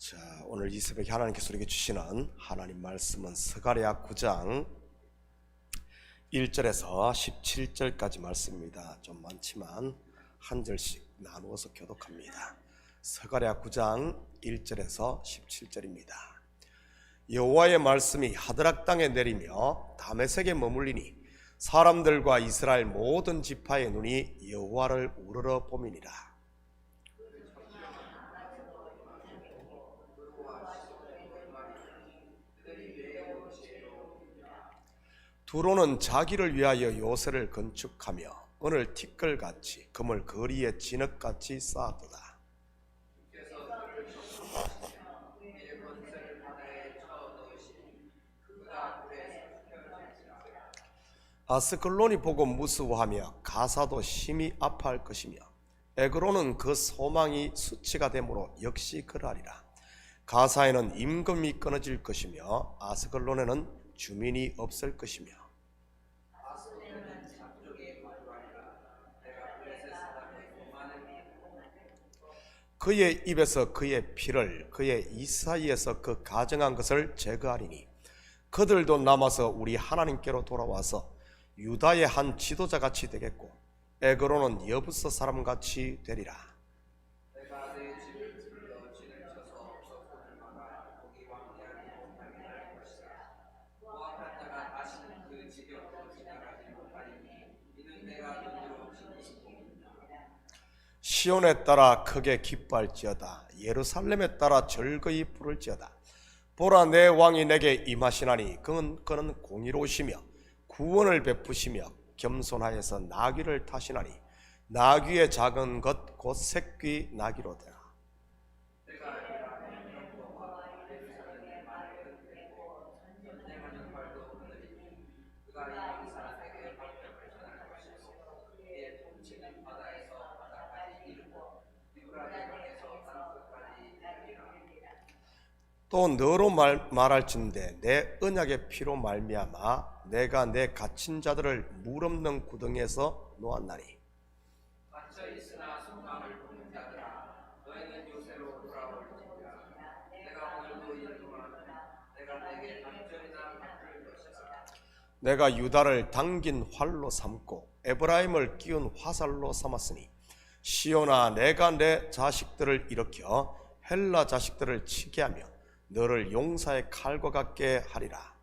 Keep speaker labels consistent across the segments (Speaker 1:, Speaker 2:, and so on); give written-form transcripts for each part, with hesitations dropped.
Speaker 1: 자, 오늘 이 새벽에 하나님께서 우리에게 주시는 하나님 말씀은 스가랴 9장 1절에서 17절까지 말씀입니다. 좀 많지만 한 절씩 나누어서 교독합니다. 스가랴 9장 1절에서 17절입니다. 여호와의 말씀이 하드락 땅에 내리며 다메섹에 머물리니 사람들과 이스라엘 모든 지파의 눈이 여호와를 우러러 봄이니라. 두로는 자기를 위하여 요새를 건축하며 은을 티끌같이 금을 거리에 진흙같이 쌓았도다. 아스클론이 보고 무수하며 가사도 심히 아파할 것이며 에그로는 그 소망이 수치가 되므로 역시 그러하리라. 가사에는 임금이 끊어질 것이며 아스클론에는 주민이 없을 것이며 그의 입에서 그의 피를 그의 이 사이에서 그 가정한 것을 제거하리니 그들도 남아서 우리 하나님께로 돌아와서 유다의 한 지도자같이 되겠고 에그로는 여부스 사람같이 되리라. 시온에 따라 크게 기뻐할지어다. 예루살렘에 따라 즐거이 부를지어다. 보라, 내 왕이 내게 임하시나니 그는 공의로우시며 구원을 베푸시며 겸손하여서 나귀를 타시나니 나귀의 작은 것 곧 새끼 나귀로되라. 또 너로 말할진대 내 언약의 피로 말미암아 내가 내 갇힌 자들을 물 없는 구덩이에서 놓았나니 내가 유다를 당긴 활로 삼고 에브라임을 끼운 화살로 삼았으니 시온아, 내가 내 자식들을 일으켜 헬라 자식들을 치게 하며 너를 용사의 칼과 같게 하리라.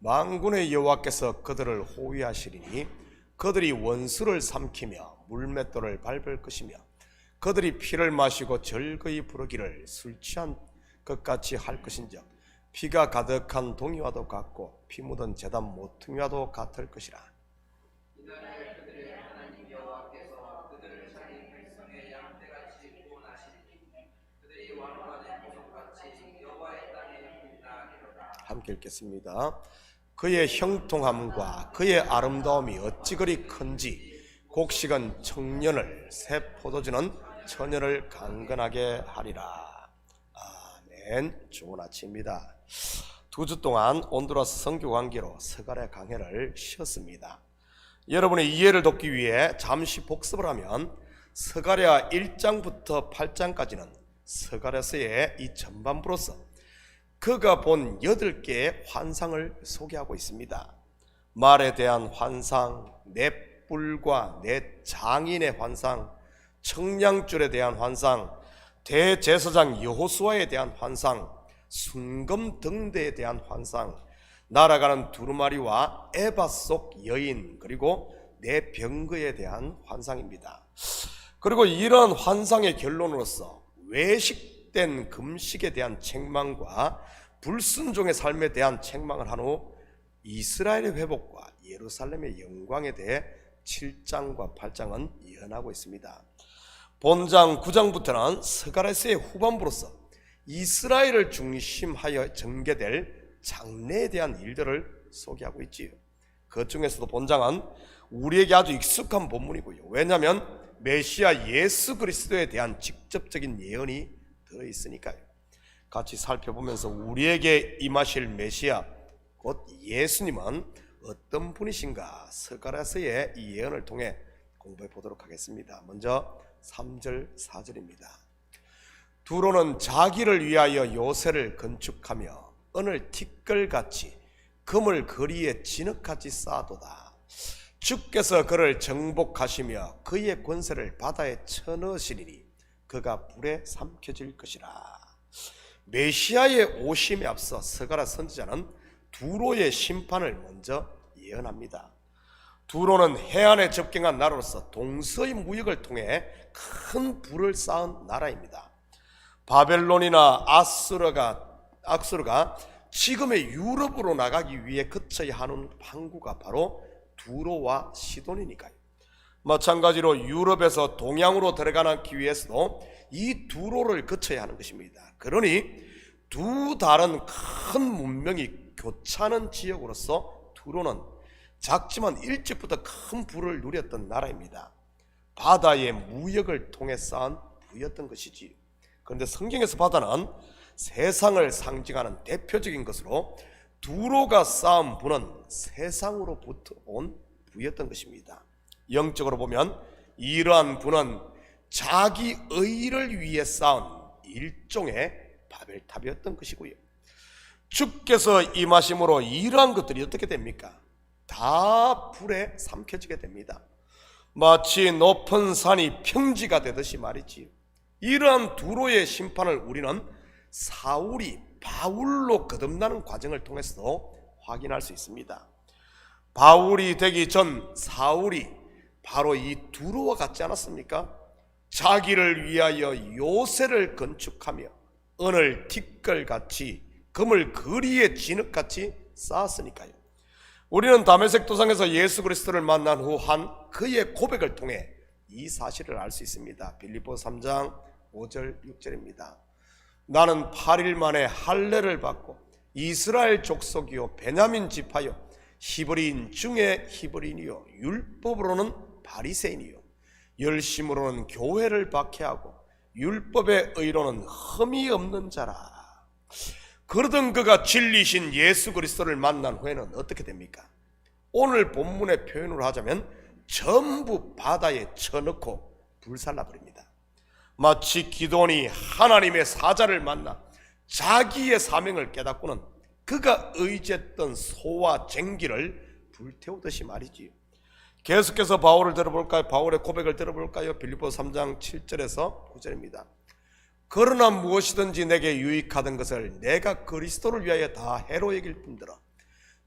Speaker 1: 만군의 여호와께서 그들을 호위하시리니 그들이 원수를 삼키며 물맷돌을 밟을 것이며 그들이 피를 마시고 즐거이 부르기를 술 취한 것 같이 할 것인즉 피가 가득한 동이와도 같고 피 묻은 제단 모퉁이와도 같을 것이라. 함께 읽겠습니다. 그의 형통함과 그의 아름다움이 어찌 그리 큰지 곡식은 청년을 새 포도주는 처녀를 강건하게 하리라. 아멘. 좋은 아침입니다. 2주 동안 온두라스 선교 관계로 스가랴 강해를 쉬었습니다. 여러분의 이해를 돕기 위해 잠시 복습을 하면 스가랴 1장부터 8장까지는 스가랴서의 이 전반부로서 그가 본 8개의 환상을 소개하고 있습니다. 말에 대한 환상, 내 뿔과 내 장인의 환상, 청량줄에 대한 환상, 대제사장 여호수아에 대한 환상, 순금 등대에 대한 환상, 날아가는 두루마리와 에바 속 여인, 그리고 내 병거에 대한 환상입니다. 그리고 이러한 환상의 결론으로서 외식된 금식에 대한 책망과 불순종의 삶에 대한 책망을 한 후 이스라엘의 회복과 예루살렘의 영광에 대해 7장과 8장은 예언하고 있습니다. 본장 9장부터는 스가랴서의 후반부로서 이스라엘을 중심하여 전개될 장래에 대한 일들을 소개하고 있지요. 그 중에서도 본장은 우리에게 아주 익숙한 본문이고요. 왜냐하면 메시아 예수 그리스도에 대한 직접적인 예언이 들어있으니까요. 같이 살펴보면서 우리에게 임하실 메시아 곧 예수님은 어떤 분이신가 스가랴서의 이 예언을 통해 공부해 보도록 하겠습니다. 먼저 3절 4절입니다. 두로는 자기를 위하여 요새를 건축하며 은을 티끌같이 금을 거리에 진흙같이 쌓아도다. 주께서 그를 정복하시며 그의 권세를 바다에 쳐넣으시리니 그가 불에 삼켜질 것이라. 메시아의 오심에 앞서 스가랴 선지자는 두로의 심판을 먼저 예언합니다. 두로는 해안에 접경한 나라로서 동서의 무역을 통해 큰 부를 쌓은 나라입니다. 바벨론이나 악수르가 지금의 유럽으로 나가기 위해 거쳐야 하는 항구가 바로 두로와 시돈이니까요. 마찬가지로 유럽에서 동양으로 들어가기 위해서도 이 두로를 거쳐야 하는 것입니다. 그러니 두 다른 큰 문명이 교차하는 지역으로서 두로는 작지만 일찍부터 큰 부를 누렸던 나라입니다. 바다의 무역을 통해 쌓은 부였던 것이지. 그런데 성경에서 바다는 세상을 상징하는 대표적인 것으로 두로가 쌓은 부는 세상으로부터 온 부였던 것입니다. 영적으로 보면 이러한 부는 자기 의를 위해 쌓은 일종의 바벨탑이었던 것이고요. 주께서 임하심으로 이러한 것들이 어떻게 됩니까? 다 불에 삼켜지게 됩니다. 마치 높은 산이 평지가 되듯이 말이지요. 이러한 두로의 심판을 우리는 사울이 바울로 거듭나는 과정을 통해서도 확인할 수 있습니다. 바울이 되기 전 사울이 바로 이 두로와 같지 않았습니까? 자기를 위하여 요새를 건축하며 은을 티끌같이 금을 거리에 진흙같이 쌓았으니까요. 우리는 다메섹 도상에서 예수 그리스도를 만난 후 한 그의 고백을 통해 이 사실을 알 수 있습니다. 빌립보 3장 5절 6절입니다. 나는 8일 만에 할례를 받고 이스라엘 족속이요 베냐민 지파요 히브리인 중에 히브리인이요 율법으로는 바리새인이요 열심으로는 교회를 박해하고 율법의 의로는 흠이 없는 자라. 그러던 그가 진리신 예수 그리스도를 만난 후에는 어떻게 됩니까? 오늘 본문의 표현으로 하자면 전부 바다에 쳐넣고 불살라버립니다. 마치 기도원이 하나님의 사자를 만나 자기의 사명을 깨닫고는 그가 의지했던 소와 쟁기를 불태우듯이 말이지요. 계속해서 바울을 들어볼까요? 바울의 고백을 들어볼까요? 빌립보 3장 7절에서 9절입니다. 그러나 무엇이든지 내게 유익하던 것을 내가 그리스도를 위하여 다 해로 여길 뿐더러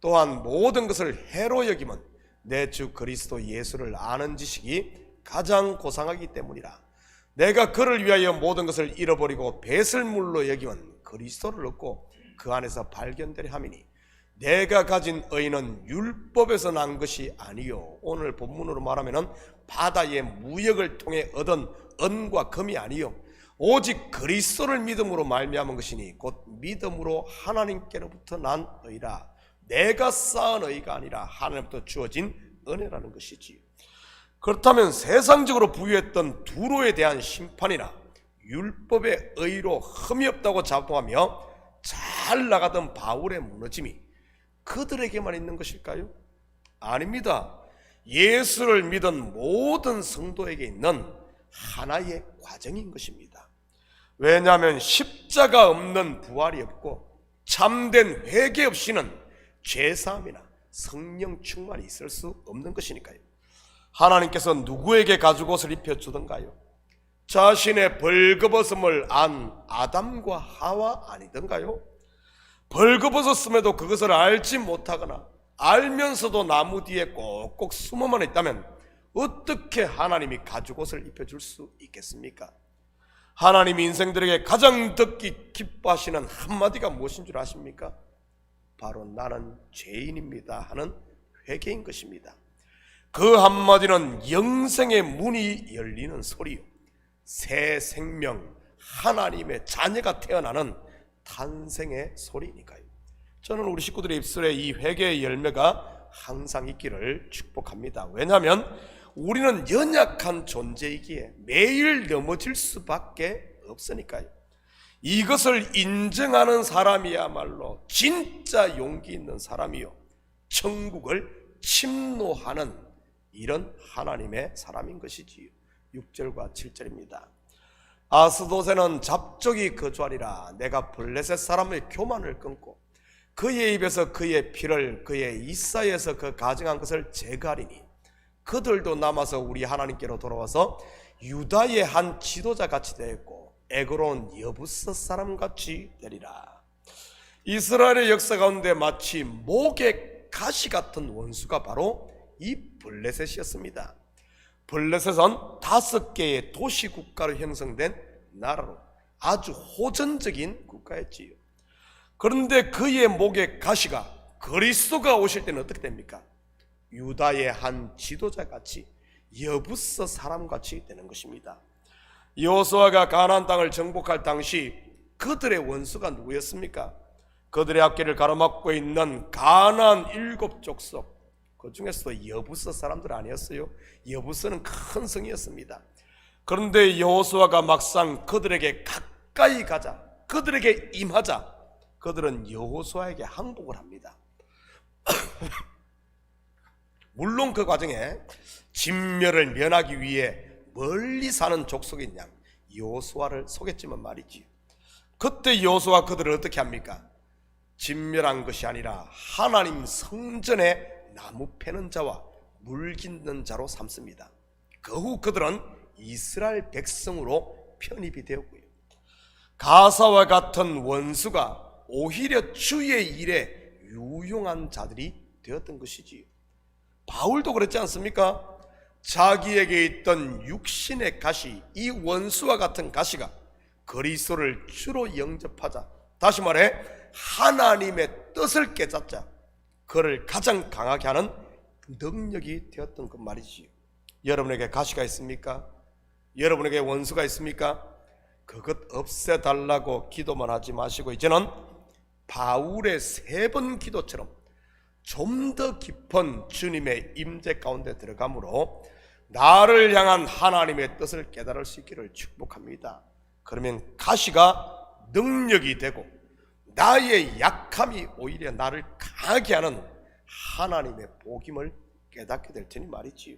Speaker 1: 또한 모든 것을 해로 여기면 내 주 그리스도 예수를 아는 지식이 가장 고상하기 때문이라. 내가 그를 위하여 모든 것을 잃어버리고 배설물로 여기면 그리스도를 얻고 그 안에서 발견되려 함이니 내가 가진 의는 율법에서 난 것이 아니요. 오늘 본문으로 말하면 바다의 무역을 통해 얻은 은과 금이 아니요 오직 그리스도를 믿음으로 말미암은 것이니 곧 믿음으로 하나님께로부터 난 의라. 내가 쌓은 의가 아니라 하나님부터 주어진 은혜라는 것이지요. 그렇다면 세상적으로 부유했던 두로에 대한 심판이나 율법의 의로 흠이 없다고 자부하며 잘 나가던 바울의 무너짐이 그들에게만 있는 것일까요? 아닙니다. 예수를 믿은 모든 성도에게 있는 하나의 과정인 것입니다. 왜냐하면 십자가 없는 부활이 없고 참된 회개 없이는 죄사함이나 성령 충만이 있을 수 없는 것이니까요. 하나님께서 누구에게 가죽옷을 입혀주던가요? 자신의 벌거벗음을 안 아담과 하와 아니던가요? 벌거벗었음에도 그것을 알지 못하거나 알면서도 나무 뒤에 꼭꼭 숨어만 있다면 어떻게 하나님이 가죽옷을 입혀줄 수 있겠습니까? 하나님이 인생들에게 가장 듣기 기뻐하시는 한마디가 무엇인 줄 아십니까? 바로 나는 죄인입니다 하는 회개인 것입니다. 그 한마디는 영생의 문이 열리는 소리요, 새 생명 하나님의 자녀가 태어나는 탄생의 소리니까요. 저는 우리 식구들의 입술에 이 회개의 열매가 항상 있기를 축복합니다. 왜냐하면 우리는 연약한 존재이기에 매일 넘어질 수밖에 없으니까요. 이것을 인정하는 사람이야말로 진짜 용기 있는 사람이요, 천국을 침노하는 이런 하나님의 사람인 것이지요. 6절과 7절입니다. 아스도세는 잡족이 거주하리라. 내가 블레셋 사람의 교만을 끊고 그의 입에서 그의 피를 그의 이사에서 그 가증한 것을 제거하리니 그들도 남아서 우리 하나님께로 돌아와서 유다의 한 지도자 같이 되었고 에그론 여부스 사람 같이 되리라. 이스라엘의 역사 가운데 마치 목에 가시 같은 원수가 바로 이 블레셋이었습니다. 블레셋은 5개의 도시 국가로 형성된 나라로 아주 호전적인 국가였지요. 그런데 그의 목의 가시가 그리스도가 오실 때는 어떻게 됩니까? 유다의 한 지도자같이 여부스 사람같이 되는 것입니다. 여호수아가 가나안 땅을 정복할 당시 그들의 원수가 누구였습니까? 그들의 앞길을 가로막고 있는 가나안 7족속, 그 중에서도 여부스 사람들 아니었어요? 여부스는 큰 성이었습니다. 그런데 여호수아가 막상 그들에게 가까이 가자, 그들에게 임하자, 그들은 여호수아에게 항복을 합니다. 물론 그 과정에 진멸을 면하기 위해 멀리 사는 족속인 양 여호수아를 속였지만 말이지, 그때 여호수아 그들을 어떻게 합니까? 진멸한 것이 아니라 하나님 성전에 나무 패는 자와 물 깃는 자로 삼습니다. 그 후 그들은 이스라엘 백성으로 편입이 되었고요, 가사와 같은 원수가 오히려 주의 일에 유용한 자들이 되었던 것이지요. 바울도 그랬지 않습니까? 자기에게 있던 육신의 가시, 이 원수와 같은 가시가 그리스도를 주로 영접하자, 다시 말해 하나님의 뜻을 깨닫자, 그를 가장 강하게 하는 능력이 되었던 그 말이지요. 여러분에게 가시가 있습니까? 여러분에게 원수가 있습니까? 그것 없애달라고 기도만 하지 마시고 이제는 바울의 3번 기도처럼 좀 더 깊은 주님의 임재 가운데 들어가므로 나를 향한 하나님의 뜻을 깨달을 수 있기를 축복합니다. 그러면 가시가 능력이 되고 나의 약함이 오히려 나를 강하게 하는 하나님의 복임을 깨닫게 될 테니 말이지요.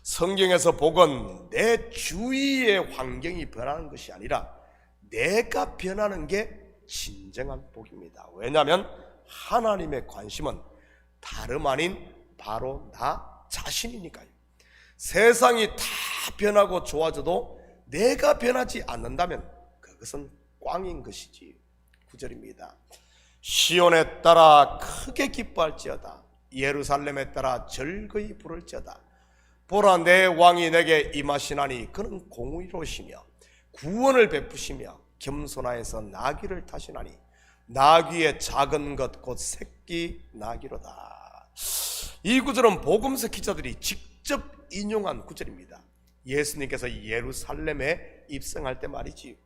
Speaker 1: 성경에서 복은 내 주위의 환경이 변하는 것이 아니라 내가 변하는 게 진정한 복입니다. 왜냐하면 하나님의 관심은 다름 아닌 바로 나 자신이니까요. 세상이 다 변하고 좋아져도 내가 변하지 않는다면 그것은 꽝인 것이지. 9절입니다. 시온에 따라 크게 기뻐할지어다. 예루살렘에 따라 즐거이 부를지어다. 보라, 내 왕이 내게 임하시나니 그는 공의로우시며 구원을 베푸시며 겸손하여서 나귀를 타시나니 나귀의 작은 것 곧 새끼 나귀로다. 이 구절은 복음서 기자들이 직접 인용한 구절입니다. 예수님께서 예루살렘에 입성할 때 말이지,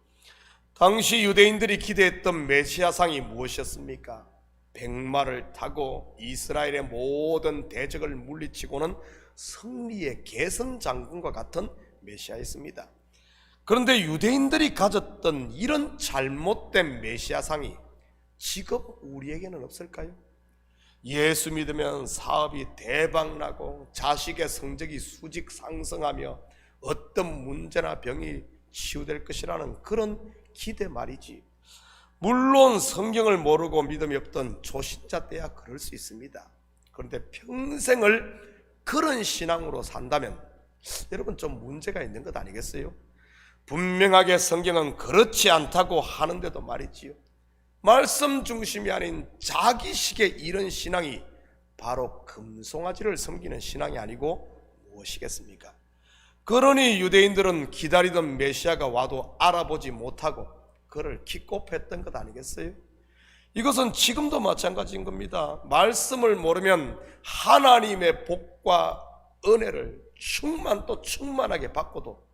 Speaker 1: 당시 유대인들이 기대했던 메시아상이 무엇이었습니까? 백마를 타고 이스라엘의 모든 대적을 물리치고는 승리의 계승장군과 같은 메시아였습니다. 그런데 유대인들이 가졌던 이런 잘못된 메시아상이 지금 우리에게는 없을까요? 예수 믿으면 사업이 대박나고 자식의 성적이 수직 상승하며 어떤 문제나 병이 치유될 것이라는 그런 기대 말이지. 물론 성경을 모르고 믿음이 없던 초신자 때야 그럴 수 있습니다. 그런데 평생을 그런 신앙으로 산다면 여러분 좀 문제가 있는 것 아니겠어요? 분명하게 성경은 그렇지 않다고 하는데도 말이지요, 말씀 중심이 아닌 자기식의 이런 신앙이 바로 금송아지를 섬기는 신앙이 아니고 무엇이겠습니까? 그러니 유대인들은 기다리던 메시아가 와도 알아보지 못하고 그를 기꼽했던 것 아니겠어요? 이것은 지금도 마찬가지인 겁니다. 말씀을 모르면 하나님의 복과 은혜를 충만하게 받고도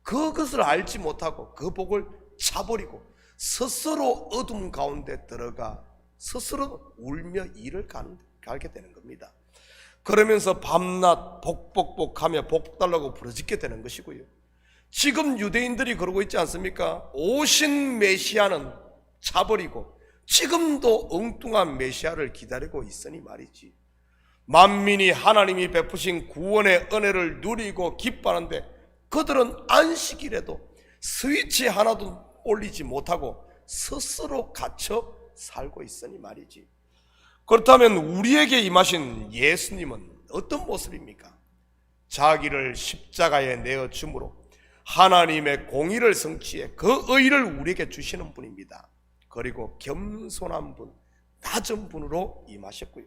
Speaker 1: 그것을 알지 못하고 그 복을 차버리고 스스로 어둠 가운데 들어가 스스로 울며 이를 갈게 되는 겁니다. 그러면서 밤낮 복복복하며 복 달라고 부르짖게 되는 것이고요, 지금 유대인들이 그러고 있지 않습니까? 오신 메시아는 차버리고 지금도 엉뚱한 메시아를 기다리고 있으니 말이지. 만민이 하나님이 베푸신 구원의 은혜를 누리고 기뻐하는데 그들은 안식일에도 스위치 하나도 올리지 못하고 스스로 갇혀 살고 있으니 말이지. 그렇다면 우리에게 임하신 예수님은 어떤 모습입니까? 자기를 십자가에 내어 주므로 하나님의 공의를 성취해 그 의를 우리에게 주시는 분입니다. 그리고 겸손한 분, 낮은 분으로 임하셨고요.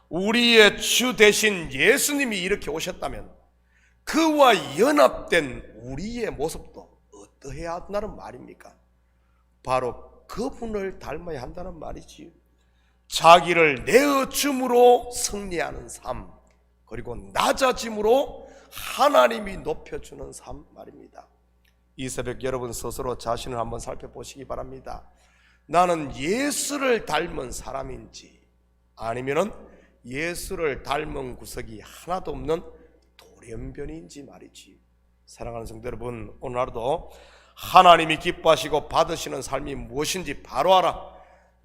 Speaker 1: 우리의 주 대신 예수님이 이렇게 오셨다면 그와 연합된 우리의 모습도 어떠해야 한다는 말입니까? 바로 그분을 닮아야 한다는 말이지요. 자기를 내어줌으로 승리하는 삶, 그리고 낮아짐으로 하나님이 높여주는 삶 말입니다. 이 새벽 여러분 스스로 자신을 한번 살펴보시기 바랍니다. 나는 예수를 닮은 사람인지 아니면은 예수를 닮은 구석이 하나도 없는 돌연변인지 말이지. 사랑하는 성도 여러분, 오늘 하루도 하나님이 기뻐하시고 받으시는 삶이 무엇인지 바로 알아.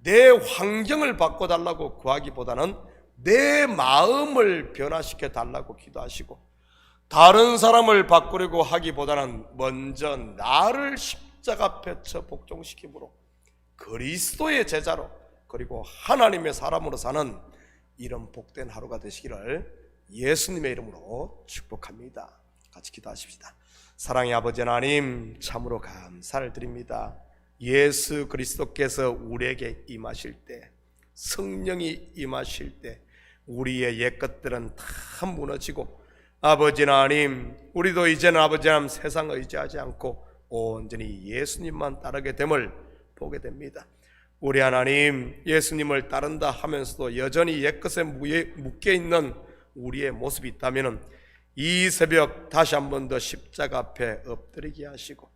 Speaker 1: 내 환경을 바꿔달라고 구하기보다는 내 마음을 변화시켜 달라고 기도하시고, 다른 사람을 바꾸려고 하기보다는 먼저 나를 십자가 펴쳐 복종시키므로 그리스도의 제자로 그리고 하나님의 사람으로 사는 이런 복된 하루가 되시기를 예수님의 이름으로 축복합니다. 같이 기도하십시다. 사랑의 아버지 하나님, 참으로 감사를 드립니다. 예수 그리스도께서 우리에게 임하실 때, 성령이 임하실 때 우리의 옛것들은 다 무너지고, 아버지 하나님, 우리도 이제는 아버지 하나님 세상 의지하지 않고 온전히 예수님만 따르게 됨을 보게 됩니다. 우리 하나님, 예수님을 따른다 하면서도 여전히 옛것에 묶여있는 우리의 모습이 있다면 이 새벽 다시 한 번 더 십자가 앞에 엎드리게 하시고,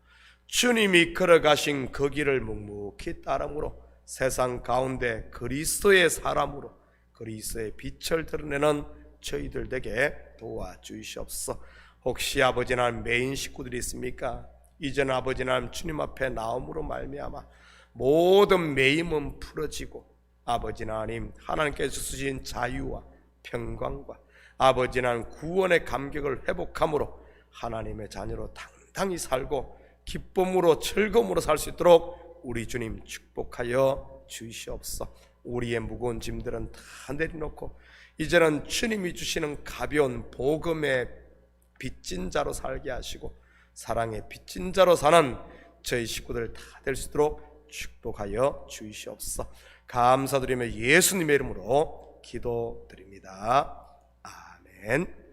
Speaker 1: 주님이 걸어가신 그 길을 묵묵히 따름으로 세상 가운데 그리스도의 사람으로 그리스도의 빛을 드러내는 저희들 되게 도와주시옵소서. 혹시 아버지 하나님 메인 식구들이 있습니까? 이제는 아버지 하나님 주님 앞에 나옴으로 말미암아 모든 매임은 풀어지고, 아버지 하나님 하나님께서 주신 자유와 평강과 아버지 하나님 구원의 감격을 회복함으로 하나님의 자녀로 당당히 살고 기쁨으로 즐거움으로 살 수 있도록 우리 주님 축복하여 주시옵소서. 우리의 무거운 짐들은 다 내려놓고 이제는 주님이 주시는 가벼운 복음의 빚진 자로 살게 하시고 사랑의 빚진 자로 사는 저희 식구들 다 될 수 있도록 축복하여 주시옵소서. 감사드리며 예수님의 이름으로 기도드립니다. 아멘.